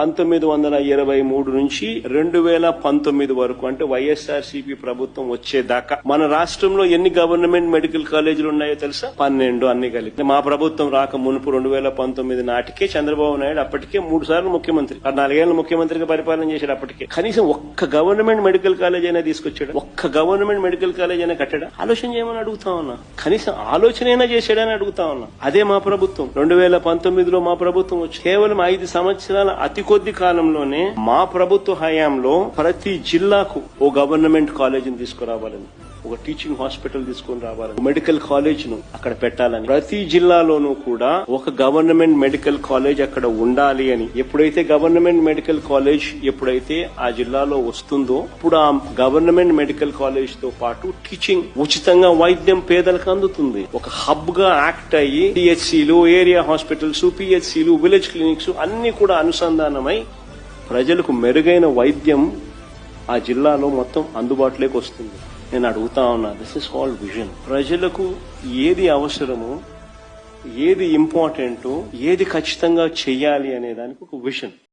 1923 నుంచి 2019 వరకు అంటే వైఎస్ఆర్సీపీ ప్రభుత్వం వచ్చేదాకా మన రాష్ట్రంలో ఎన్ని గవర్నమెంట్ మెడికల్ కాలేజీలు ఉన్నాయో తెలుసా? 12 అన్ని కలిపి. మా ప్రభుత్వం రాక మునుపు 2019 నాటికే చంద్రబాబు నాయుడు అప్పటికే 3 సార్లు ముఖ్యమంత్రి, 4 ఏళ్ల ముఖ్యమంత్రిగా పరిపాలన చేశాడు. అప్పటికే కనీసం ఒక్క గవర్నమెంట్ మెడికల్ కాలేజ్ అయినా తీసుకొచ్చాడు? ఒక్క గవర్నమెంట్ మెడికల్ కాలేజ్ అయినా కట్టాడా? ఆలోచన చేయమని అడుగుతా ఉన్నా. కనీసం ఆలోచనైనా చేశాడని అడుగుతా ఉన్నా. అదే మా ప్రభుత్వం 2019లో మా ప్రభుత్వం వచ్చి కేవలం 5 సంవత్సరాల అతి కొద్ది కాలంలోనే మా ప్రభుత్వ హయాంలో ప్రతి జిల్లాకు ఓ గవర్నమెంట్ కాలేజీని తీసుకురావాలని, ఒక టీచింగ్ హాస్పిటల్ తీసుకుని రావాలని, మెడికల్ కాలేజ్ ను అక్కడ పెట్టాలని, ప్రతి జిల్లాలోనూ కూడా ఒక గవర్నమెంట్ మెడికల్ కాలేజ్ అక్కడ ఉండాలి అని. ఎప్పుడైతే గవర్నమెంట్ మెడికల్ కాలేజ్ ఎప్పుడైతే ఆ జిల్లాలో వస్తుందో అప్పుడు ఆ గవర్నమెంట్ మెడికల్ కాలేజ్ తో పాటు టీచింగ్, ఉచితంగా వైద్యం పేదలకు అందుతుంది. ఒక హబ్ గా యాక్ట్ అయ్యి పిహెచ్సిలు, ఏరియా హాస్పిటల్స్, పిహెచ్సిలు, విలేజ్ క్లినిక్స్ అన్ని కూడా అనుసంధానమై ప్రజలకు మెరుగైన వైద్యం ఆ జిల్లాలో మొత్తం అందుబాటులోకి వస్తుంది. నేను అడుగుతా ఉన్నా, దిస్ ఇస్ కాల్డ్ విజన్. ప్రజలకు ఏది అవసరమో, ఏది ఇంపార్టెంటో, ఏది ఖచ్చితంగా చెయ్యాలి అనే దానికి ఒక విజన్.